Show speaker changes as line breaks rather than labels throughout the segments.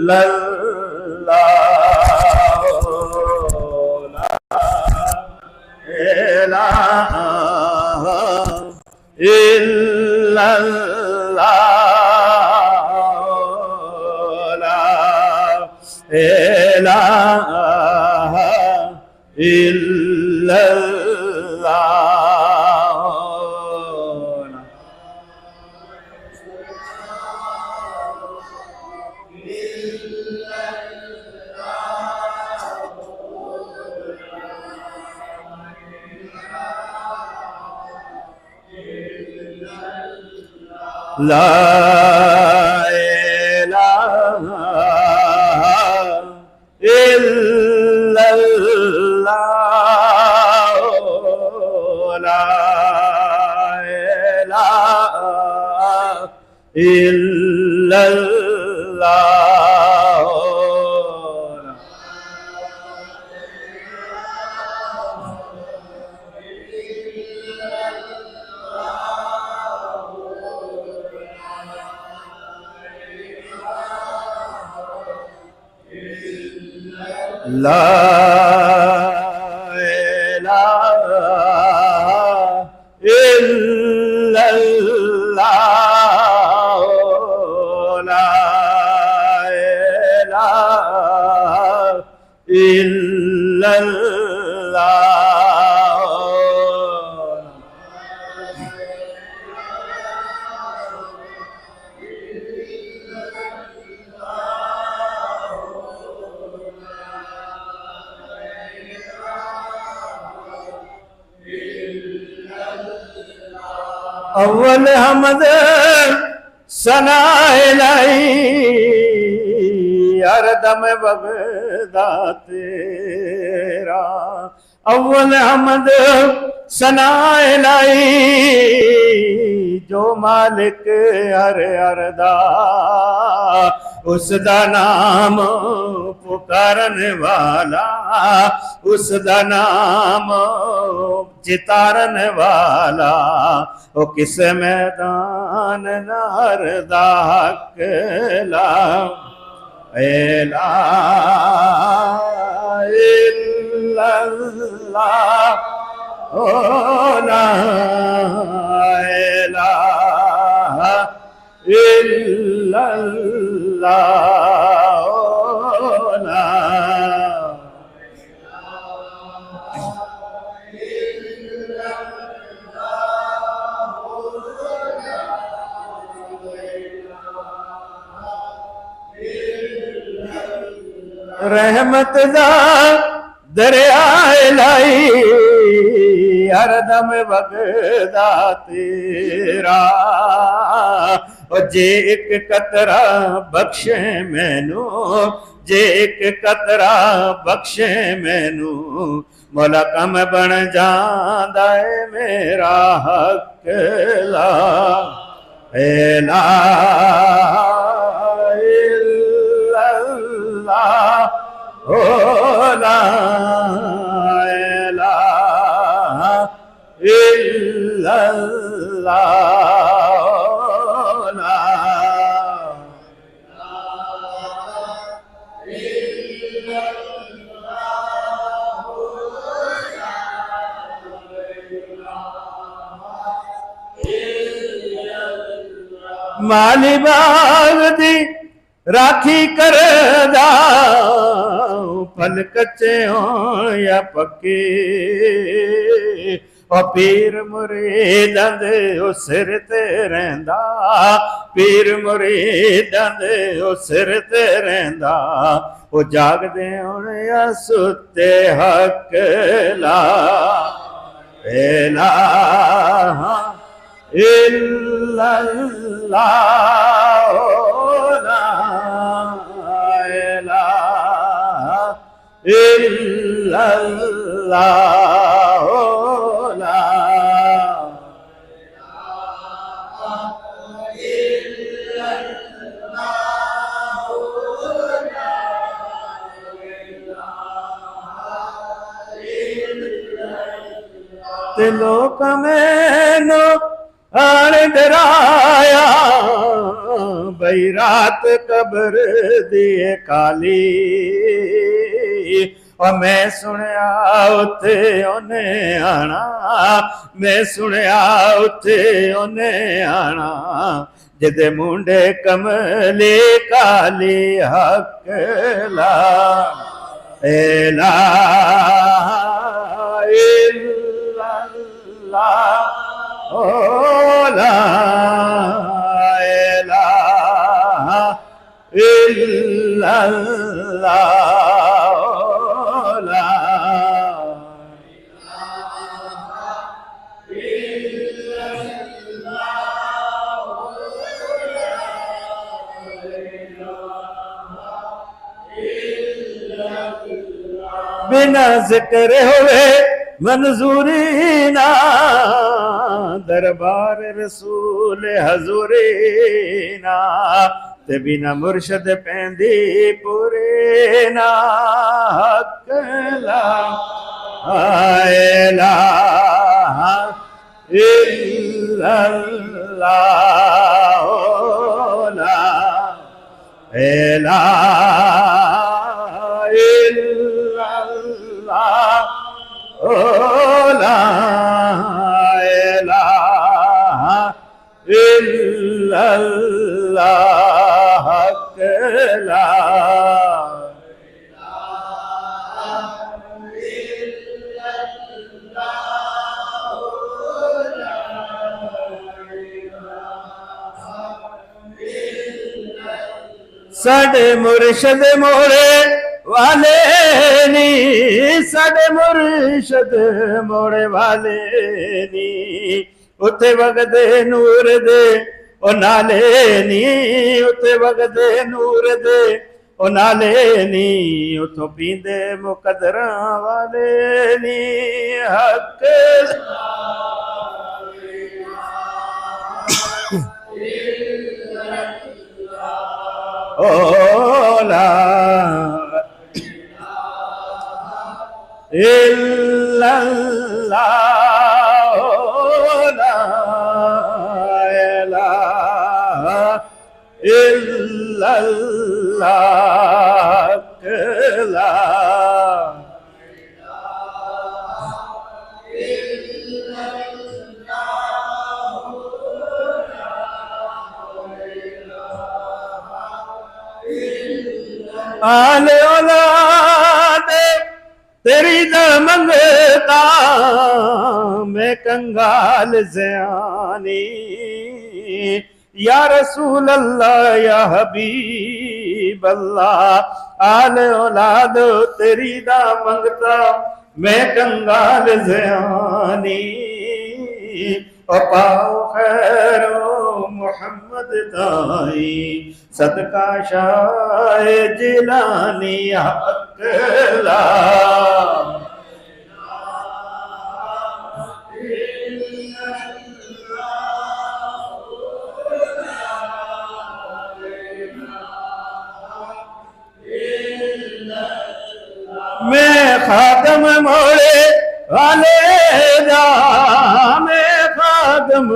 لا الہ الا اللہ لا الہ الا اللہ لا الہ الا اللہ لا الہ الا اللہ اول حمد ثنا الہی ہر دم بغدا تیرا اول حمد ثنا الہی جو مالک ہر اردا اس دا نام پکارن والا اس دا نام چتارن والا او کس میدان ناردا حق لا الہ الا اللہ لا الہ الا اللہ لا رحمت دا دریا الہی ہر دم بغدا تیرا جے ایک قطرہ بخشے مینو جے ایک قطرہ بخشے مینو مولا کم بن جاندا اے میرا حق لا الہ الا اللہ لا الہ الا اللہ لا مالی باغ دی راکھی کردا پھل کچے ہون یا پکے او پیر مریداں دے او سر تے رہندا پیر مریداں دے او سر تے رہندا او جاگ دے ہون یا ستے حق لا الہ الا اللہ لا الہ الا اللہ لا تے لوک مینو آن ڈرایا پئی رات قبر دی کالی اور میں سنیا اتے انہیں آنا میں سنیا اتے انہیں آنا جدے منڈے کملی کالی حق لا الہ الا اللہ لا الہ الا اللہ لا بنا ذکر ہوئے منظوری نا دربار رسول حضوری نا تے بنا مرشد پیندی پورے نا حق لا الہ الا اللہ لا الہ الا اللہ لا الہ الا اللہ حق لا ساڈے مرشد موڑے والے نی ساڈے مرشد موڑے والے نی اتے وگدے نور دے او نالے نی اتے وگدے نور دے او نالے نی اتھوں پیندے مقدراں والے نی حق لا الا اللہ لا الہ الا اللہ لا آل اولاد تیری دا منگتا میں کنگال زیانی یا رسول اللہ یا حبیب اللہ آل اولاد تیری دا منگتا میں کنگال زیانی او پاؤ خیرو محمد دائی صدقہ شاہ جیلانی حق لا میں خادم موڑے والے دا میں خادم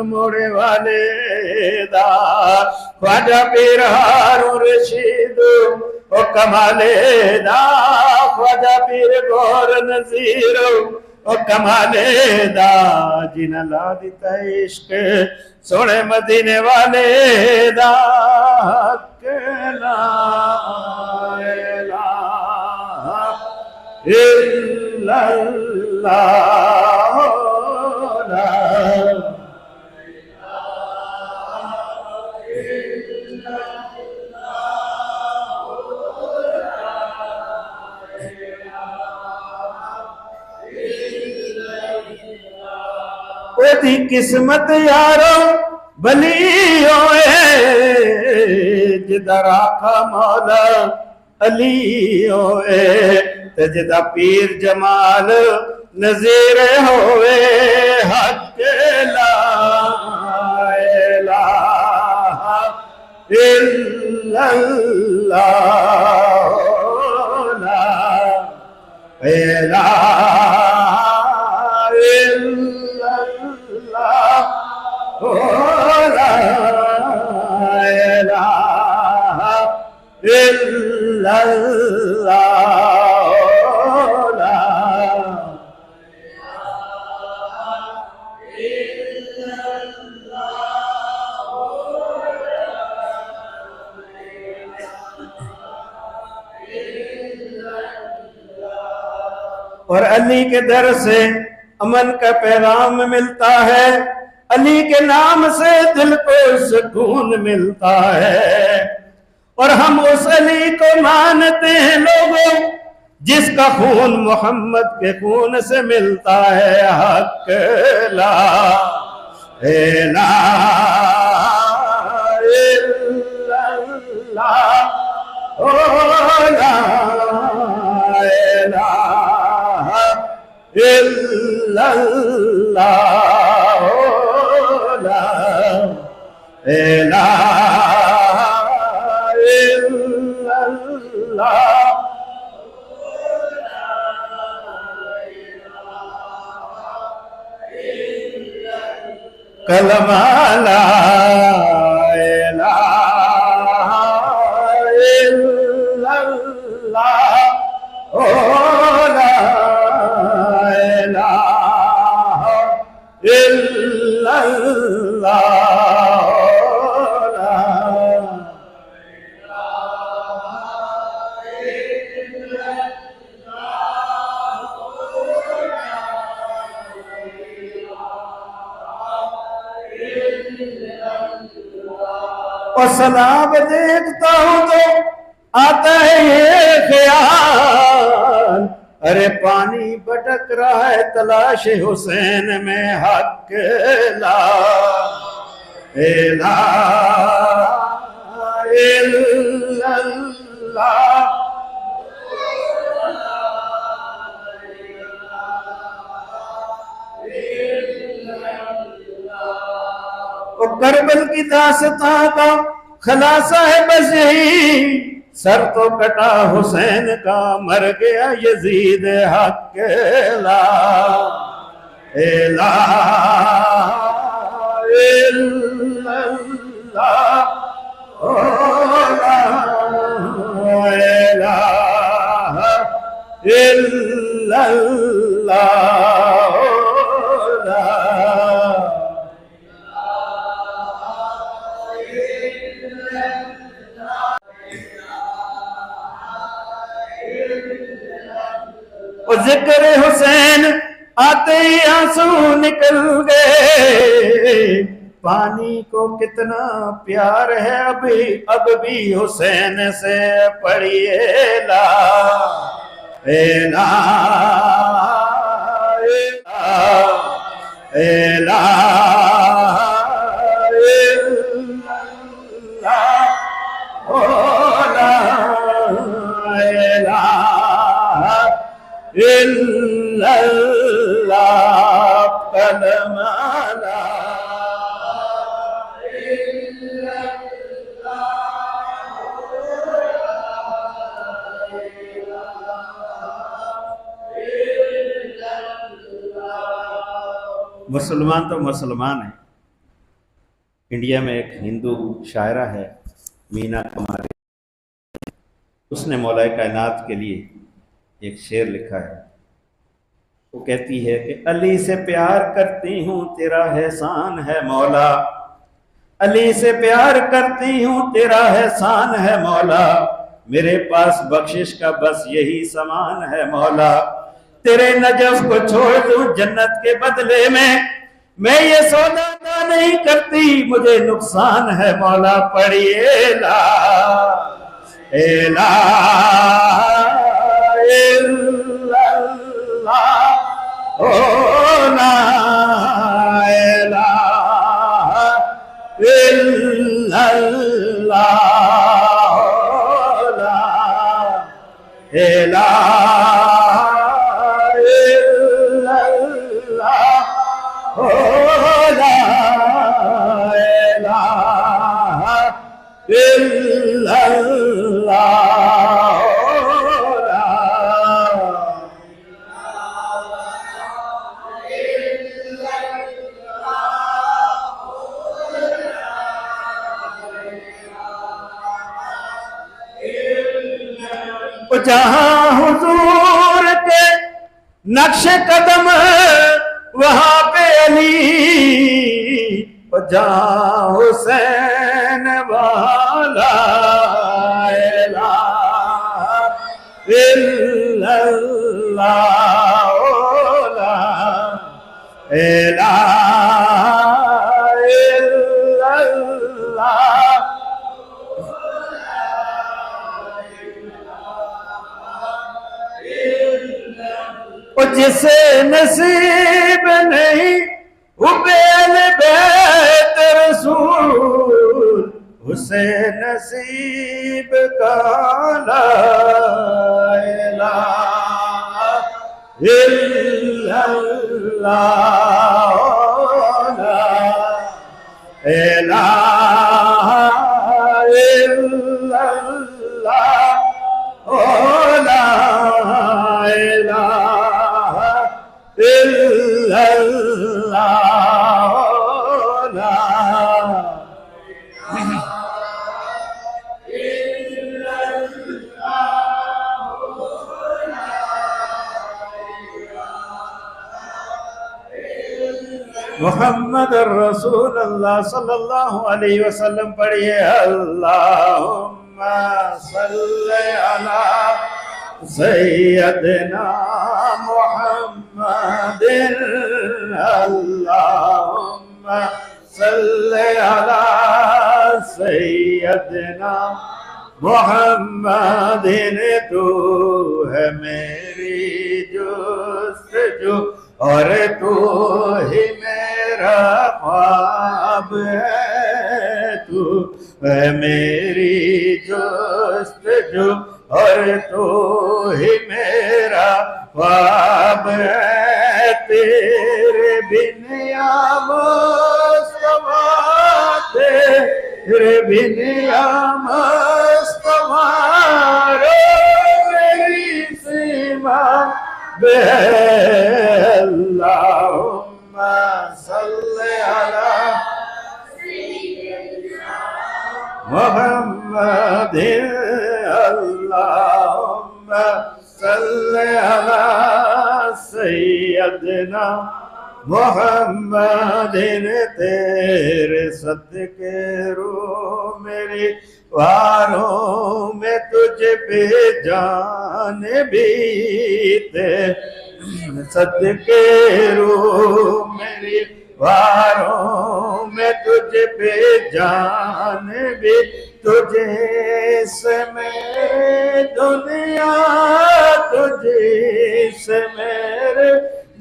موڑے والے دا خواجہ پیر ہارون رشید او کمالے دا خواجہ پیر گور نذیر او کمالے دا جنہ لا دیتا عشق سونے مدینے والے دا حق لا الہ الا اللہ لا دی قسمت یارو بلی ہوئے جدہ راکھا مولا علی ہوئے جدہ پیر جمال نظیر ہوئے حق لا الہ الا اللہ لا الہ الا اللہ لا إلا الله لا اور علی کے در سے امن کا پیغام ملتا ہے، علی کے نام سے دل کو سکون ملتا ہے، اور ہم اس علی کو مانتے ہیں لوگوں جس کا خون محمد کے خون سے ملتا ہے۔ حق لا الہ الا اللہ لا الہ الا اللہ لا الہ الا اللہ کلمہ لا الہ الا اللہ لا الہ الا اللہ اور سلام دیکھتا ہوں تو آتا ہے یہ خیال، ارے پانی بٹک رہا ہے تلاش حسین میں۔ حق لا الہ الا اللہ اور کربل کی داستاں کا خلاصہ ہے بس یہی، سر تو کٹا حسین کا مر گیا یزید۔ حق لا الہ الا اللہ لا الہ الا اللہ لا اور ذکر حسین آتے ہی آنسو نکل گئے، پانی کو کتنا پیار ہے اب بھی حسین سے پڑھیے لا الہ الا اللہ لا الہ الا اللہ کلمہ لا الہ الا اللہ۔ مسلمان تو مسلمان ہیں۔ انڈیا میں ایک ہندو شاعرہ ہے مینا کماری، اس نے مولا کائنات کے لیے ایک شعر لکھا ہے۔ وہ کہتی ہے کہ علی سے پیار کرتی ہوں تیرا احسان ہے مولا، علی سے پیار کرتی ہوں تیرا احسان ہے مولا، میرے پاس بخشش کا بس یہی سامان ہے مولا، تیرے نجف کو چھوڑ دوں جنت کے بدلے میں یہ سودا نہیں کرتی مجھے نقصان ہے مولا۔ پڑھیے لا الہ الا اللہ لا الہ الا اللہ لا الہ الا اللہ لا الہ الا اللہ جہاں حضور کے نقش قدم وہاں پہ علی، جہاں حسین والا الہ الا اللہ لا الہ الا اللہ۔ جسے نصیب نہیں حبیل بیت رسول، اسے نصیب کا لا الہ الا اللہ لا الہ الا اللہ لا الہ الا اللہ لا محمد الرسول اللہ صلی اللہ علیہ وسلم پڑھیے۔ اللہم صلی علی سیدنا محمد، اللہم صلی علی سیدنا محمد، تو ہے میری جستجو اور تو ہی میرا خواب ہے، تو ہے میری جستجو اور تو ہی میرا خواب ہے، تیرے بن یا مصطفیٰ، تیرے بن یا مصطفیٰ، رو میری سیما بے اللہم صلی علی محمد، اللہم صلی علی سیدنا محمد، تیرے صدقے رو میری واروں میں تجھ پہ جان بھی تے، صدقے رو میری واروں میں تجھ پہ جان بھی، تجھے سے میرے دنیا، تجھے سے میرے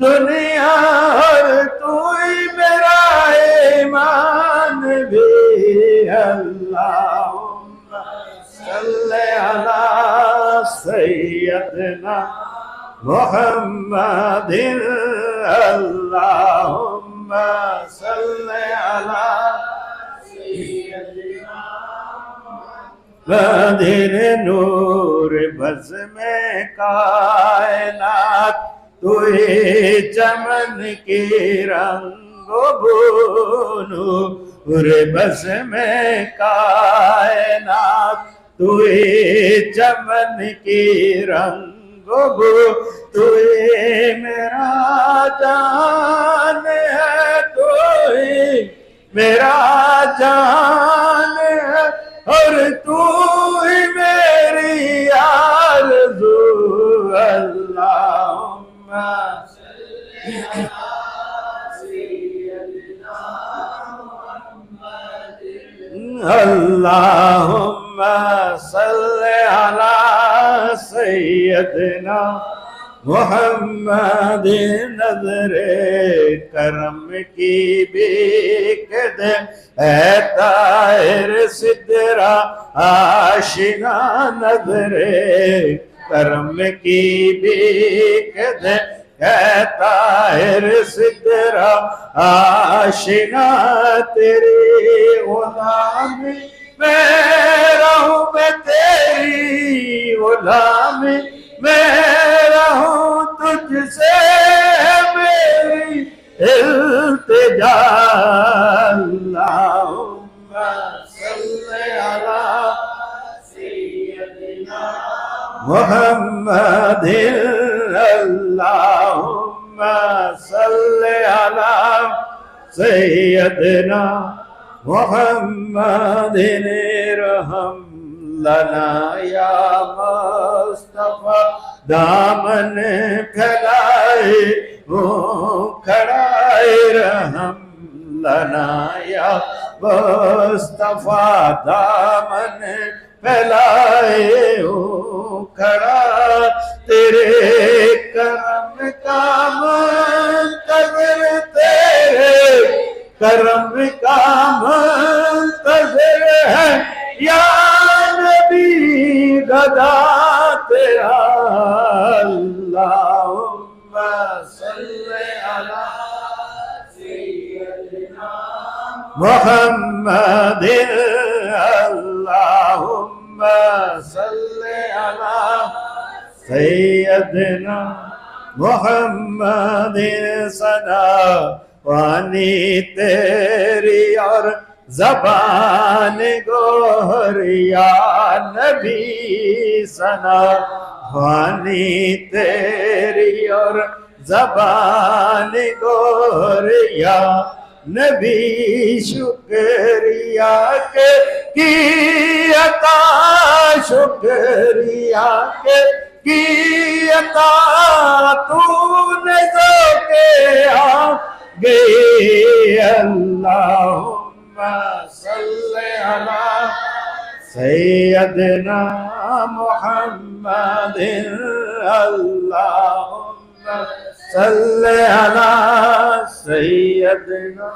دنیا، اور تو ہی میرا ایمان بھی، اللہم صلی علی سیدنا محمد، اللہم صلی علی سیدنا محمد، نور بزم کائنات، تو ہی چمن کی رنگ و بو، نور بزم کائنات، تو ہی چمن کی رنگ و بو، تو ہی میرا جان ہے، تو ہی میرا جان ہے، اور تو ہی میری آرزو، اللہم صلی علی سیدنا محمد، اللہم صلی علی سیدنا محمد، نظر کرم کی بھیک دے اے طاہر سدرا آشنا، نظر کرم کی بھیک دے اے طاہر سدرا آشنا، تیری غلامی میں رہوں، میں تیری غلامی میں رہوں، تجھ سے میری التجا، اللہم صلی علی سیدنا محمد اللہم صلی علی سیدنا محمد ارحم لنا یا مصطفیٰ دامن پھیلائے کھڑائے رحم لنا یا مصطفیٰ دامن پھیلائے کھڑا تیرے کرم کا منتظر تیرے کرم کا منتظر ہے یا نبی گدا تیرا اللہم صلی علی سیدنا محمد اللہم صلی علی سیدنا محمد ثنا وانی تیری اور زبان گوہر یا نبی ثنا وانی تیری اور زبان گوہر یا نبی شکریہ کے کی عطا شکریہ کے کی عطا تو نے ذوقے آگے اللہم صلی علی سیدنا محمد اللہم صلی علی سیدنا